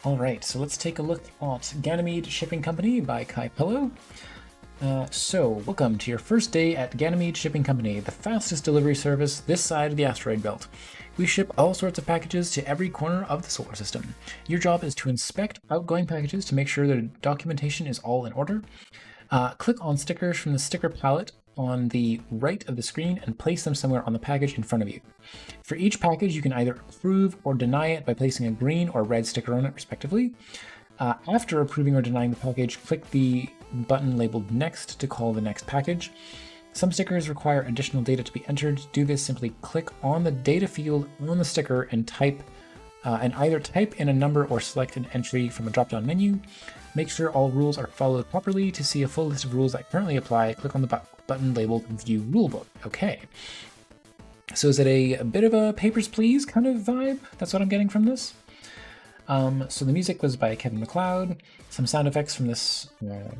Alright, so let's take a look at Ganymede Shipping Company by kypello. Welcome to your first day at Ganymede Shipping Company, the fastest delivery service this side of the asteroid belt. We ship all sorts of packages to every corner of the solar system. Your job is to inspect outgoing packages to make sure their documentation is all in order. Click on stickers from the sticker palette on the right of the screen and place them somewhere on the package in front of you. For each package, you can either approve or deny it by placing a green or red sticker on it, respectively. After approving or denying the package, click the button labeled Next to call the next package. Some stickers require additional data to be entered. To do this, simply click on the data field on the sticker and either type in a number or select an entry from a drop-down menu. Make sure all rules are followed properly. To see a full list of rules that currently apply, click on the button labeled View Rulebook. Okay. So is it a bit of a Papers, Please kind of vibe? That's what I'm getting from this. So the music was by Kevin MacLeod, some sound effects from this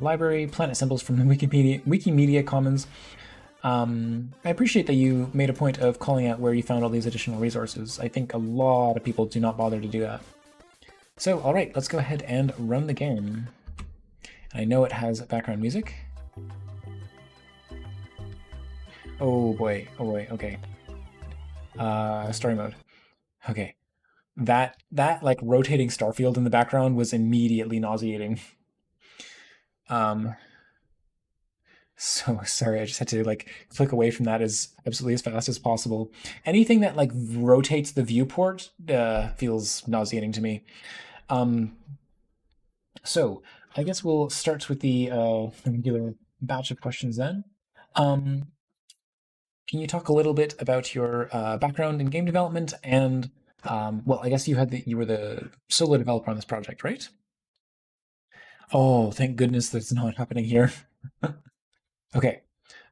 library, planet symbols from the Wikimedia Commons. I appreciate that you made a point of calling out where you found all these additional resources. I think a lot of people do not bother to do that. So, alright, let's go ahead and run the game. I know it has background music. Oh boy, okay. Story mode. Okay. That like rotating starfield in the background was immediately nauseating. So sorry, I just had to like click away from that as absolutely as fast as possible. Anything that like rotates the viewport feels nauseating to me. So I guess we'll start with the regular batch of questions then. Can you talk a little bit about your background in game development and, well, I guess you were the solo developer on this project, right? Oh, thank goodness that's not happening here. Okay.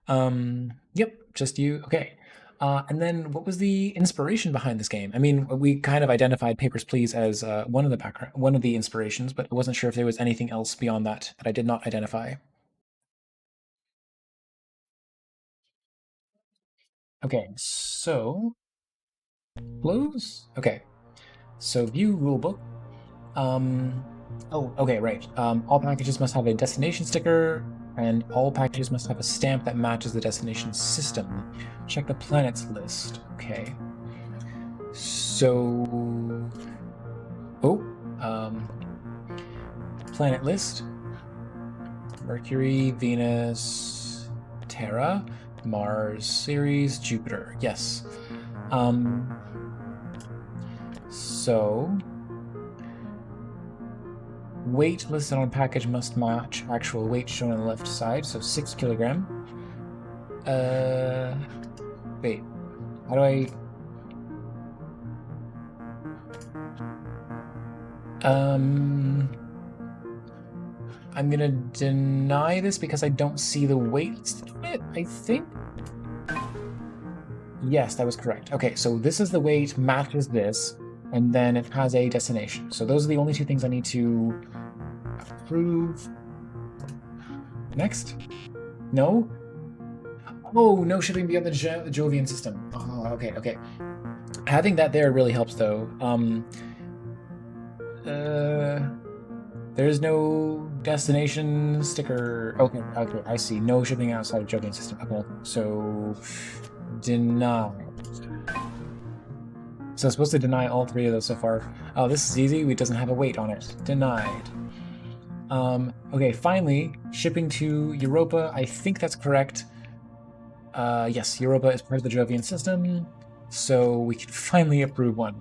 Yep, just you. Okay. And then what was the inspiration behind this game? I mean, we kind of identified Papers, Please as one of the inspirations, but I wasn't sure if there was anything else beyond that I did not identify. Okay, so close. Okay, so view rulebook. Oh, okay, right. All packages must have a destination sticker, and all packages must have a stamp that matches the destination system. Check the planets list. Okay. So, planet list. Mercury, Venus, Terra, Mars, Ceres, Jupiter. Yes. So, weight listed on package must match actual weight shown on the left side, so 6 kilogram. Wait, how do I... I'm gonna deny this because I don't see the weight of it, I think? Yes, that was correct. Okay, so this is the weight, matches this, and then it has a destination. So those are the only two things I need to approve. Next? No? Oh, no shipping beyond the Jovian system. Oh, okay. Having that there really helps, though. There's no destination sticker. Okay, I see. No shipping outside of Jovian system. Okay, so deny. So I'm supposed to deny all three of those so far. Oh, this is easy. It doesn't have a weight on it. Denied. Okay, finally, shipping to Europa. I think that's correct. Yes, Europa is part of the Jovian system, so we can finally approve one.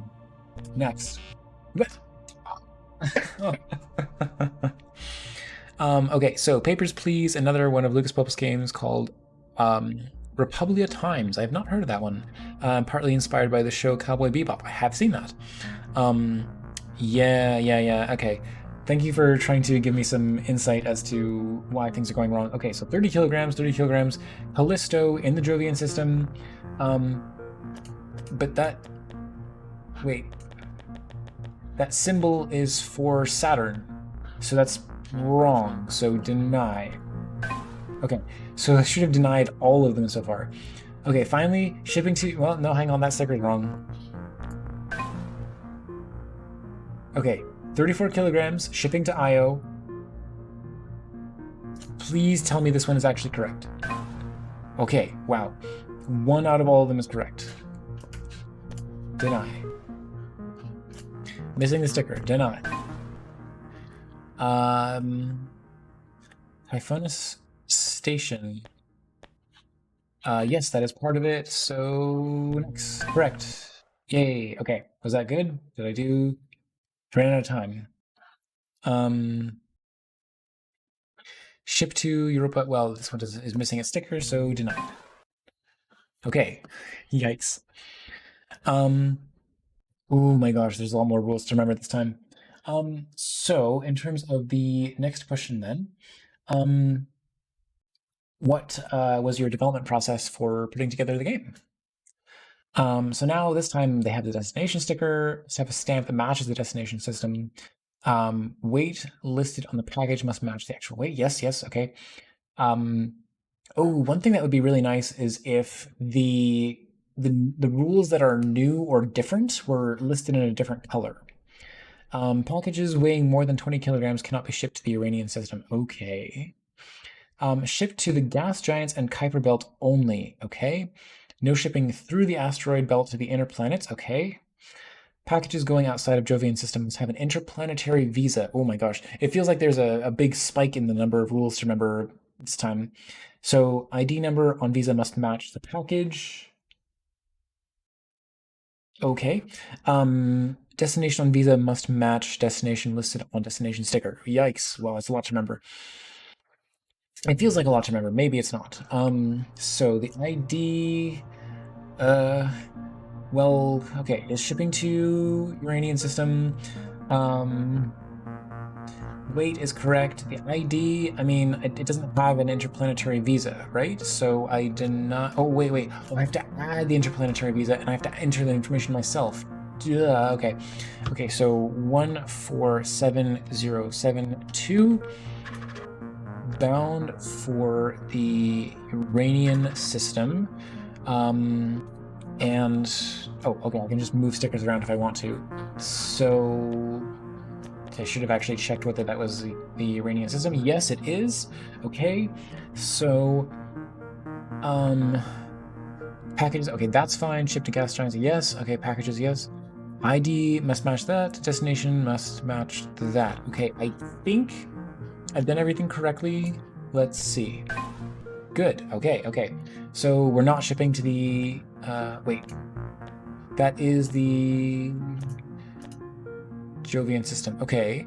Next. Okay, so Papers, Please, another one of Lucas Popus games called Republia Times. I have not heard of that one. Partly inspired by the show Cowboy Bebop. I have seen that. Yeah. Okay. Thank you for trying to give me some insight as to why things are going wrong. Okay, so 30 kilograms. Callisto in the Jovian system. But wait. That symbol is for Saturn. So that's wrong. So deny. Okay, so I should have denied all of them so far. Okay, finally, shipping to... Well, no, hang on, that sticker's wrong. Okay, 34 kilograms, shipping to Io. Please tell me this one is actually correct. Okay, wow. One out of all of them is correct. Deny. Missing the sticker. Deny. Typhonus Station. Yes, that is part of it. So next. Correct. Yay. Okay. Was that good? Did I do? Ran out of time. Ship to Europa. Well, this one is missing a sticker, so denied. Okay. Yikes. Oh my gosh, there's a lot more rules to remember this time. So in terms of the next question then, what was your development process for putting together the game? So now this time they have the destination sticker, so have a stamp that matches the destination system. Weight listed on the package must match the actual weight. Yes, yes, okay. One thing that would be really nice is if the rules that are new or different were listed in a different color. Packages weighing more than 20 kilograms cannot be shipped to the Uranian system. Okay. Shipped to the gas giants and Kuiper belt only. Okay. No shipping through the asteroid belt to the inner planets. Okay. Packages going outside of Jovian systems have an interplanetary visa. Oh my gosh. It feels like there's a big spike in the number of rules to remember this time. So ID number on visa must match the package. Okay. Destination on visa must match destination listed on destination sticker. Yikes. Well, that's a lot to remember. It feels like a lot to remember. Maybe it's not. So the ID, well, okay, is shipping to Uranian system. Weight is correct. The ID, I mean, it doesn't have an interplanetary visa, right? So I did not. Oh, wait. Oh, I have to add the interplanetary visa and I have to enter the information myself. Duh, okay. Okay, so 147072. Bound for the Uranian system. And oh, okay, I can just move stickers around if I want to. So I should have actually checked whether that was the Iranian system. Yes, it is. Okay, so packages. Okay, that's fine. Ship to gas giants. Yes. Okay, packages. Yes. ID must match that. Destination must match that. Okay, I think I've done everything correctly. Let's see. Good. Okay. So we're not shipping to the. Wait. That is the Jovian system. Okay.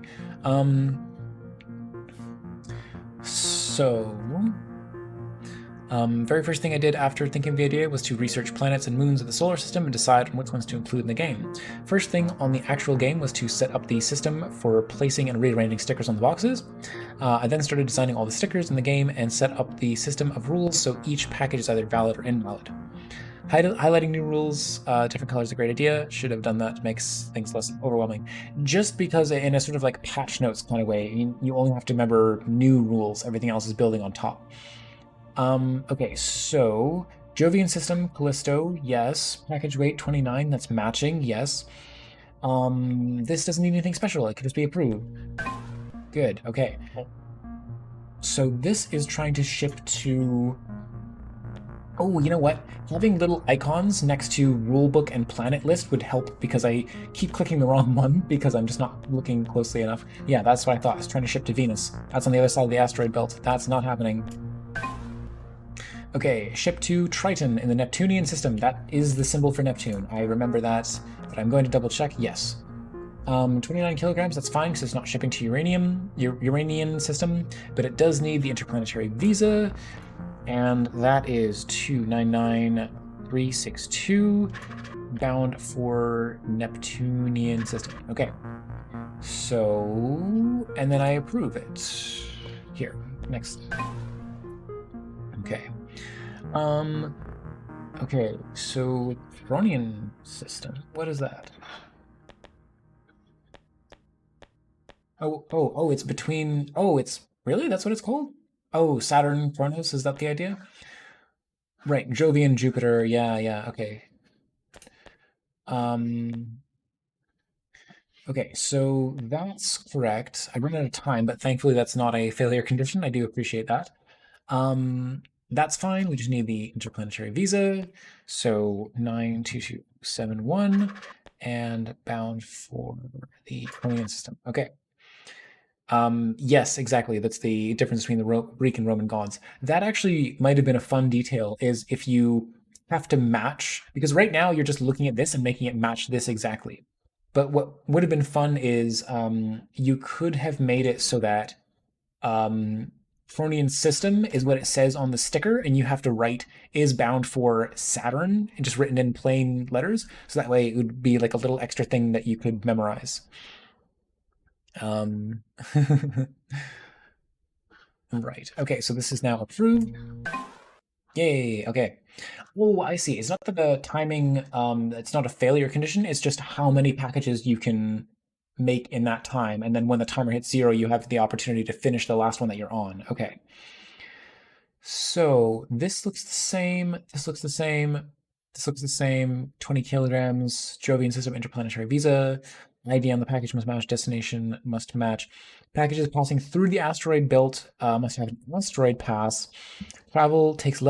Very first thing I did after thinking of the idea was to research planets and moons of the solar system and decide on which ones to include in the game. First thing on the actual game was to set up the system for placing and rearranging stickers on the boxes. I then started designing all the stickers in the game and set up the system of rules so each package is either valid or invalid. Highlighting new rules, different colors is a great idea. Should have done that to make things less overwhelming. Just because in a sort of like patch notes kind of way, you only have to remember new rules. Everything else is building on top. Okay, so Jovian system, Callisto, yes. Package weight 29, that's matching, yes. This doesn't need anything special. It could just be approved. Good, okay. So this is trying to ship to... Oh, you know what? Having little icons next to rulebook and planet list would help because I keep clicking the wrong one because I'm just not looking closely enough. Yeah, that's what I thought. I was trying to ship to Venus. That's on the other side of the asteroid belt. That's not happening. Okay, ship to Triton in the Neptunian system. That is the symbol for Neptune. I remember that, but I'm going to double check. Yes. 29 kilograms, that's fine because it's not shipping to Uranian system, but it does need the interplanetary visa. And that is 299362, bound for Neptunian system. Okay. So, and then I approve it. Here, next. Okay. Okay, so Uranian system. What is that? Oh, it's between... Oh, it's... Really? That's what it's called? Oh, Saturn, Kronos, is that the idea? Right, Jovian, Jupiter, yeah, okay. Okay, so that's correct. I run out of time, but thankfully that's not a failure condition. I do appreciate that. Um, that's fine. We just need the interplanetary visa. So 92271 and bound for the Cronian system. Okay. Yes, exactly. That's the difference between the Greek and Roman gods. That actually might have been a fun detail, is if you have to match, because right now you're just looking at this and making it match this exactly. But what would have been fun is you could have made it so that Fronian system is what it says on the sticker, and you have to write is bound for Saturn, just written in plain letters. So that way it would be like a little extra thing that you could memorize. Um, right. Okay, so this is now approved. Yay. Okay. Oh, I see. It's not that the timing, it's not a failure condition. It's just how many packages you can make in that time. And then when the timer hits 0, you have the opportunity to finish the last one that you're on. Okay. So this looks the same. This looks the same. This looks the same. 20 kilograms. Jovian system interplanetary visa. ID on the package must match. Destination must match. Packages passing through the asteroid belt must have an asteroid pass. Travel takes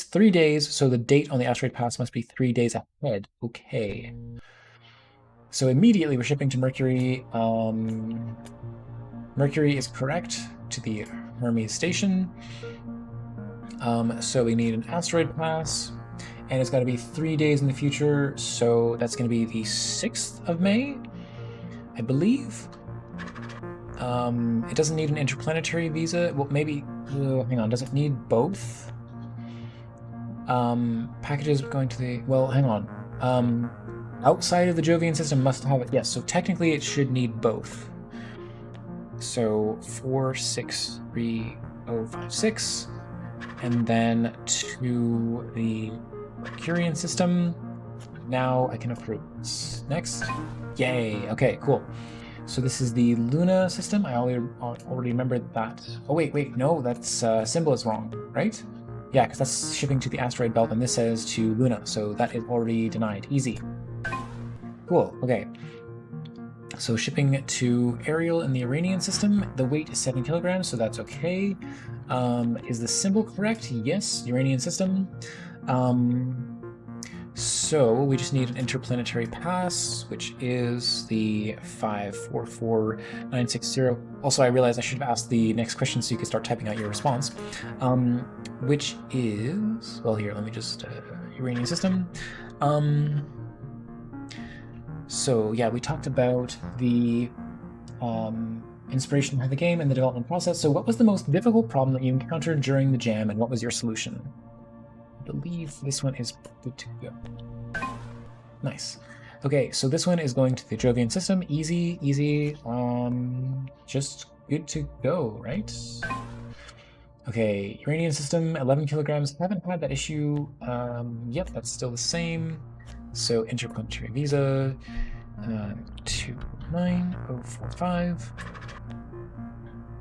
3 days, so the date on the asteroid pass must be 3 days ahead. Okay. So immediately we're shipping to Mercury. Mercury is correct to the Hermes station. So we need an asteroid pass, and it's got to be 3 days in the future. So that's going to be the 6th of May, I believe. It doesn't need an interplanetary visa. Well, maybe. Hang on. Does it need both? Packages going to the. Well, hang on. Outside of the Jovian system must have it. Yes. So technically, it should need both. So 463056, and then to the Mercurian system. Now I can approve this. Next. Yay. Okay. Cool. So this is the Luna system. I already remembered that. Oh, wait, no, that's symbol is wrong, right? Yeah, because that's shipping to the asteroid belt, and this says to Luna, so that is already denied. Easy. Cool, okay. So shipping to Ariel in the Iranian system, the weight is 7 kilograms, so that's okay. Is the symbol correct? Yes, Iranian system. So we just need an interplanetary pass, which is the 544960. Also, I realized I should have asked the next question so you could start typing out your response, which is, well, here, let me just, Iranian system. So yeah, we talked about the inspiration behind the game and the development process. So what was the most difficult problem that you encountered during the jam, and what was your solution? I believe this one is good to go. Nice. Okay, so this one is going to the Jovian system. Easy, just good to go, right? Okay, Uranian system, 11 kilograms. Haven't had that issue. Yep, that's still the same. So interplanetary visa, 29045.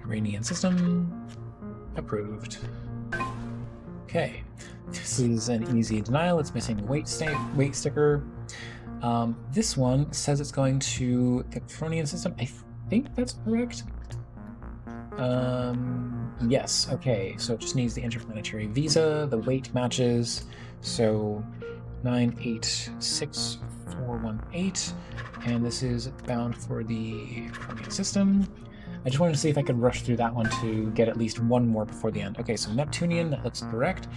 Iranian system, approved. Okay, this is an easy denial. It's missing weight sticker. This one says it's going to the Fronian system. I think that's correct. Yes, okay, so it just needs the interplanetary visa. The weight matches, so 986418, and this is bound for the Fronian system. I just wanted to see if I could rush through that one to get at least one more before the end. Okay, so Neptunian, that looks correct.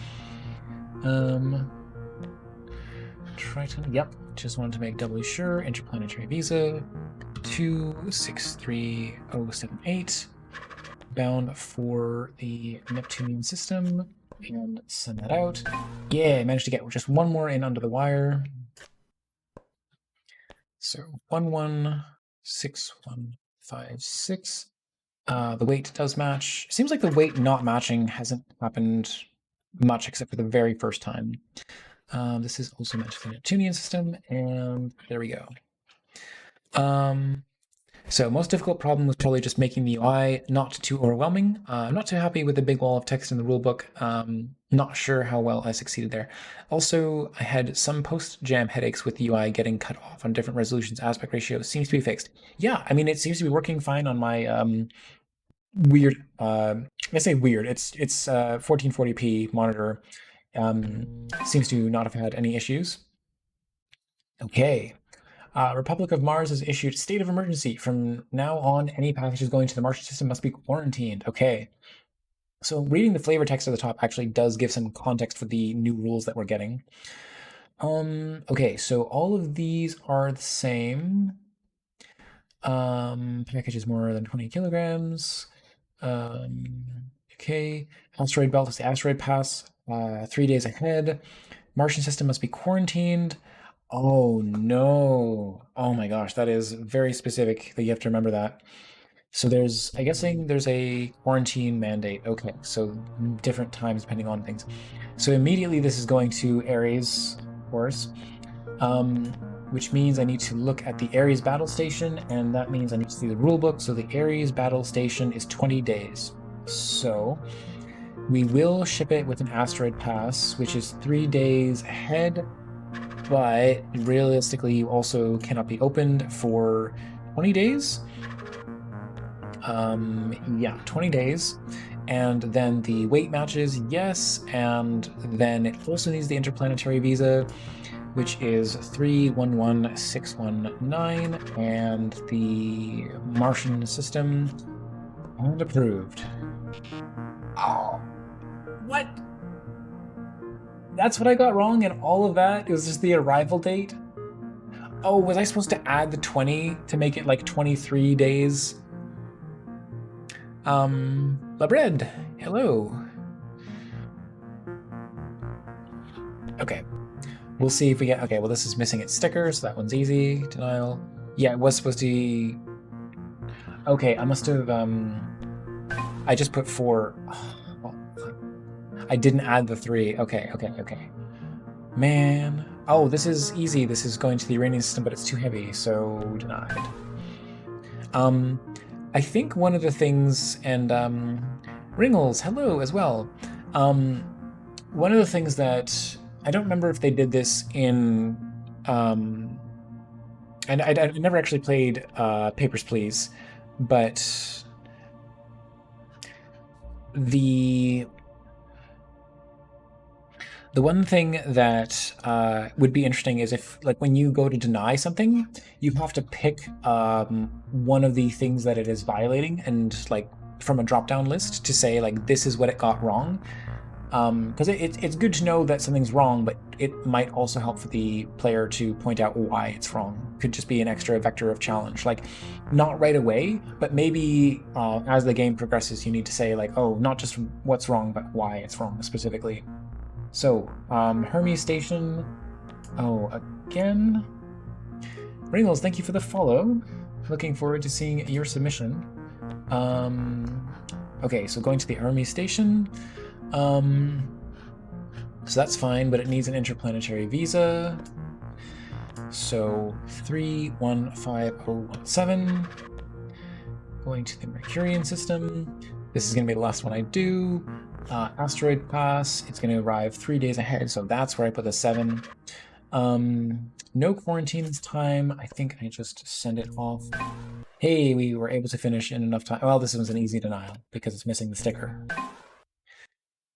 Triton, yep, just wanted to make doubly sure. Interplanetary visa, 263078, bound for the Neptunian system, and send that out. Yeah, I managed to get just one more in under the wire. So 116156. The weight does match. Seems like the weight not matching hasn't happened much except for the very first time. This is also meant for the Neptunian system, and there we go. So most difficult problem was probably just making the UI not too overwhelming. I'm not too happy with the big wall of text in the rulebook. Not sure how well I succeeded there. Also, I had some post-jam headaches with the UI getting cut off on different resolutions. Aspect ratio seems to be fixed. Yeah, I mean, it seems to be working fine on my weird, I say weird, it's 1440p monitor. Seems to not have had any issues. Okay. Republic of Mars has issued state of emergency. From now on, any packages going to the Martian system must be quarantined. Okay. So reading the flavor text at the top actually does give some context for the new rules that we're getting. Okay, so all of these are the same. Packages more than 20 kilograms. Okay. Asteroid belt is the asteroid pass. 3 days ahead. Martian system must be quarantined. Oh no. Oh my gosh, that is very specific that you have to remember that. So I'm guessing there's a quarantine mandate. Okay, so different times depending on things. So immediately this is going to Ares, of course, which means I need to look at the Ares battle station, and that means I need to see the rulebook. So the Ares battle station is 20 days. So we will ship it with an asteroid pass, which is 3 days ahead, but realistically you also cannot be opened for 20 days. Yeah, 20 days. And then the weight matches, yes, and then it also needs the interplanetary visa, which is 311619, and the Martian system, and approved. Oh, what? That's what I got wrong, and all of that? It was just the arrival date? Oh, was I supposed to add the 20 to make it like 23 days? Labred, hello. Okay, we'll see if we get, okay, well this is missing its sticker, so that one's easy. Denial. Yeah, it was supposed to be, okay, I must have, I just put 4. Well, I didn't add the 3. Okay. Man. Oh, this is easy. This is going to the Iranian system, but it's too heavy, so denied. I think one of the things, and Ringles, hello as well. One of the things that, I don't remember if they did this in, and I never actually played Papers, Please, but the one thing that would be interesting is if, like, when you go to deny something, you have to pick one of the things that it is violating, and like from a drop-down list to say like this is what it got wrong. Because it's good to know that something's wrong, but it might also help for the player to point out why it's wrong. Could just be an extra vector of challenge, like not right away, but maybe as the game progresses, you need to say like, oh, not just what's wrong, but why it's wrong specifically. So, Hermes Station. Oh, again. Ringles, thank you for the follow. Looking forward to seeing your submission. Okay, so going to the Hermes Station. So that's fine, but it needs an interplanetary visa. So 315017. Going to the Mercurian system. This is going to be the last one I do. Asteroid pass, it's going to arrive 3 days ahead, so that's where I put the 7. No quarantine this time. I think I just send it off. Hey, we were able to finish in enough time. Well, this was an easy denial because it's missing the sticker.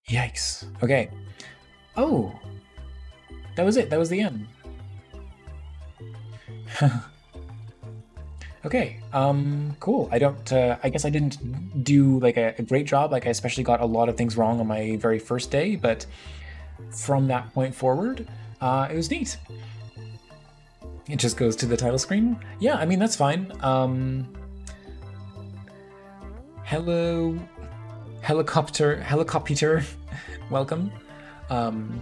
Yikes. Okay. Oh, that was it. That was the end. Okay, cool. I guess I didn't do like a great job. Like I especially got a lot of things wrong on my very first day, but from that point forward, it was neat. It just goes to the title screen. Yeah, I mean, that's fine. Hello, helicopter, welcome. And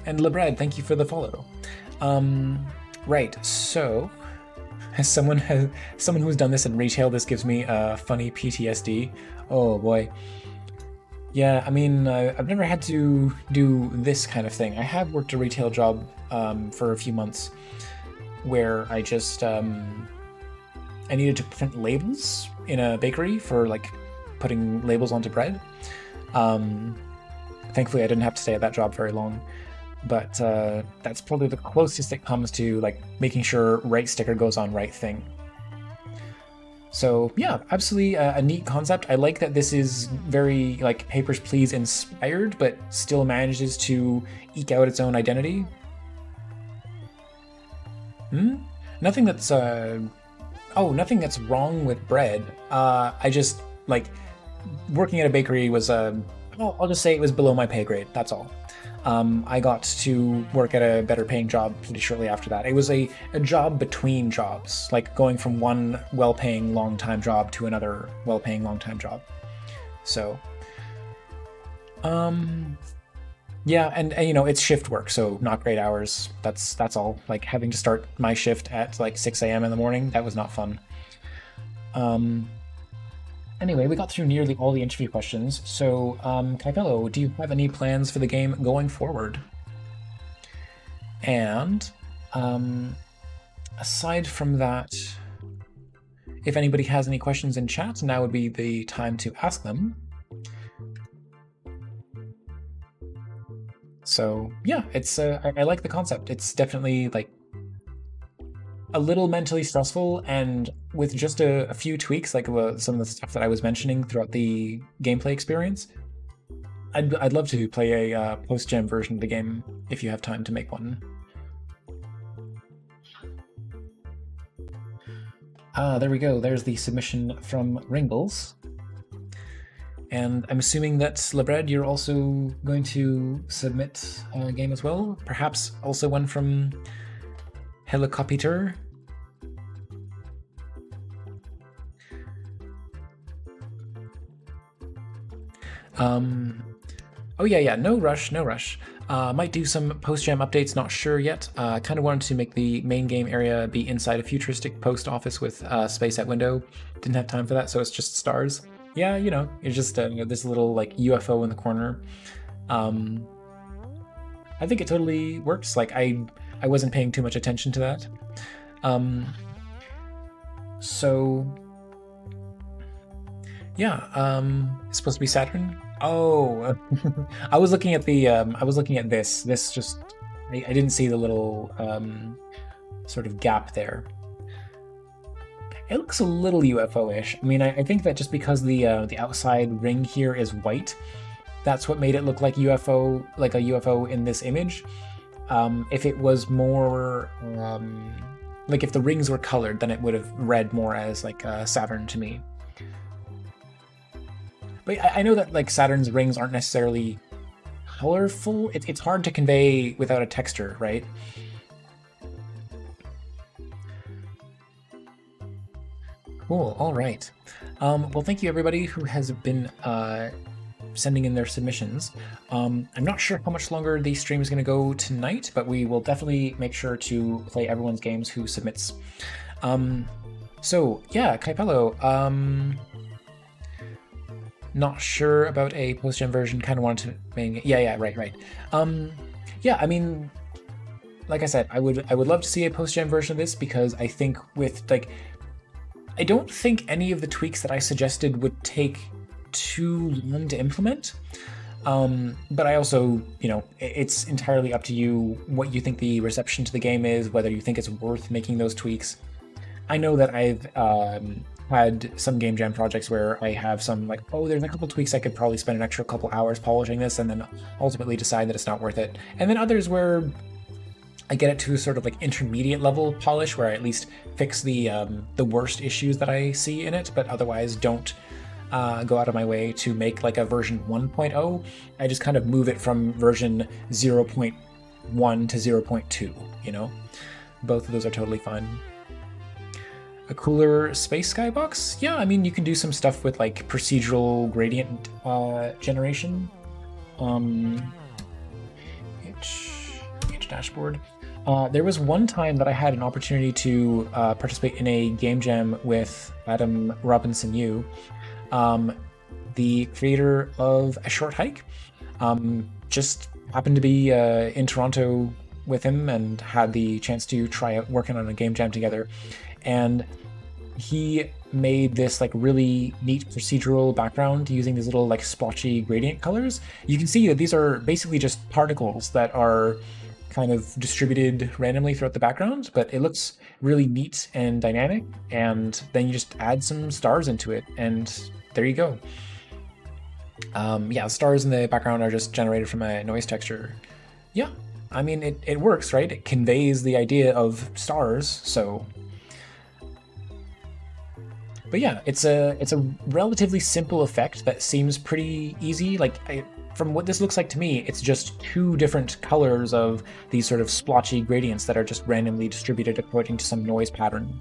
Labred, thank you for the follow. Right, so as someone who's done this in retail, this gives me a funny PTSD. Oh boy. Yeah, I mean, I've never had to do this kind of thing. I have worked a retail job for a few months, where I just I needed to print labels in a bakery for like putting labels onto bread. Thankfully, I didn't have to stay at that job very long, but that's probably the closest it comes to like making sure right sticker goes on right thing. So yeah, absolutely a neat concept. I like that this is very like Papers, Please inspired, but still manages to eke out its own identity. Nothing that's nothing that's wrong with bread. I just like working at a bakery was well, I'll just say it was below my pay grade. That's all. I got to work at a better paying job pretty shortly after that. It was a job between jobs, like going from one well-paying long-time job to another well-paying long-time job. So, yeah, and you know, it's shift work, so not great hours. That's all. Like having to start my shift at like 6 a.m. in the morning, that was not fun. Anyway, we got through nearly all the interview questions, so kypello, do you have any plans for the game going forward? And aside from that, if anybody has any questions in chat, now would be the time to ask them. So yeah, it's I like the concept. It's definitely like a little mentally stressful, and with just a few tweaks, like some of the stuff that I was mentioning throughout the gameplay experience, I'd love to play a post-gen version of the game if you have time to make one. There we go. There's the submission from Ringles. And I'm assuming that Lebred, you're also going to submit a game as well? Perhaps also one from Helicopter? Oh yeah, no rush. Might do some post-jam updates, not sure yet. Kind of wanted to make the main game area be inside a futuristic post office with space at window. Didn't have time for that, so it's just stars. Yeah, you know, it's just you know, this little like UFO in the corner. I think it totally works. Like I wasn't paying too much attention to that. So yeah, it's supposed to be Saturn. Oh, I was looking at the I was looking at this. This just I didn't see the little sort of gap there. It looks a little UFO-ish. I mean, I think that just because the outside ring here is white, that's what made it look like UFO, like a UFO in this image. If it was more like if the rings were colored, then it would have read more as like Saturn to me. But I know that like Saturn's rings aren't necessarily colorful. It's hard to convey without a texture, right? Cool, all right. Well, thank you everybody who has been sending in their submissions. I'm not sure how much longer the stream is going to go tonight, but we will definitely make sure to play everyone's games who submits. So yeah, kypello, not sure about a post-gen version, kind of wanted to make, yeah, right. Yeah, I mean, like I said, I would love to see a post-gen version of this, because I think with like, I don't think any of the tweaks that I suggested would take too long to implement. But I also, you know, it's entirely up to you what you think the reception to the game is, whether you think it's worth making those tweaks. I know that I've had some game jam projects where I have some like, oh, there's a couple tweaks I could probably spend an extra couple hours polishing this, and then ultimately decide that it's not worth it. And then others where I get it to sort of like intermediate level polish, where I at least fix the worst issues that I see in it, but otherwise don't go out of my way to make like a version 1.0. I just kind of move it from version 0.1 to 0.2, you know? Both of those are totally fine. A cooler space skybox? Yeah, I mean, you can do some stuff with like procedural gradient generation. H dashboard. There was one time that I had an opportunity to participate in a game jam with Adam Robinson Yu, the creator of A Short Hike. Just happened to be in Toronto with him and had the chance to try out working on a game jam together. And he made this like really neat procedural background using these little like splotchy gradient colors. You can see that these are basically just particles that are kind of distributed randomly throughout the background, but it looks really neat and dynamic. And then you just add some stars into it, and there you go. Yeah, stars in the background are just generated from a noise texture. Yeah, I mean, it works, right? It conveys the idea of stars, so. But yeah, it's a relatively simple effect that seems pretty easy. Like, from what this looks like to me, it's just two different colors of these sort of splotchy gradients that are just randomly distributed according to some noise pattern.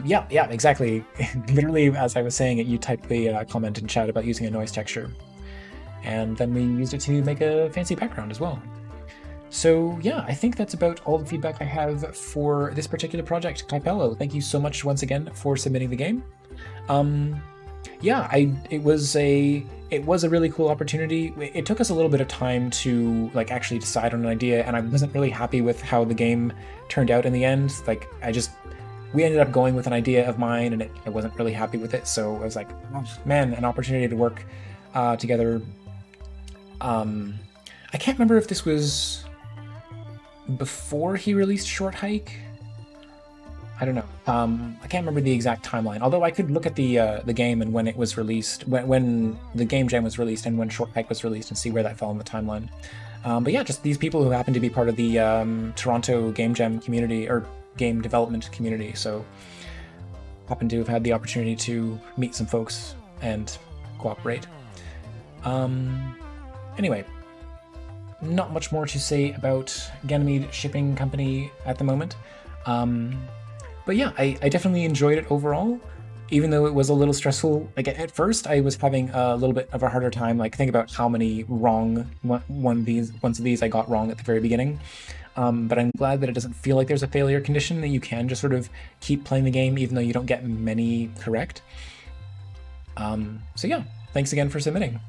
Yeah, exactly. Literally, as I was saying it, you typed the comment in chat about using a noise texture. And then we used it to make a fancy background as well. So yeah, I think that's about all the feedback I have for this particular project. Kypello, thank you so much once again for submitting the game. Yeah, it was a really cool opportunity. It took us a little bit of time to like actually decide on an idea, and I wasn't really happy with how the game turned out in the end. Like we ended up going with an idea of mine, and I wasn't really happy with it. So I was like, oh, man, an opportunity to work together. I can't remember if this was before he released Short Hike. I don't know. I can't remember the exact timeline. Although I could look at the game and when it was released, when the game jam was released, and when Short Hike was released, and see where that fell in the timeline. But yeah, just these people who happen to be part of the Toronto game jam community or game development community. So happen to have had the opportunity to meet some folks and cooperate. Anyway, not much more to say about Ganymede Shipping Company at the moment. But yeah, I definitely enjoyed it overall, even though it was a little stressful. Like at first, I was having a little bit of a harder time. Like think about how many ones of these I got wrong at the very beginning. But I'm glad that it doesn't feel like there's a failure condition, that you can just sort of keep playing the game even though you don't get many correct. So yeah, thanks again for submitting.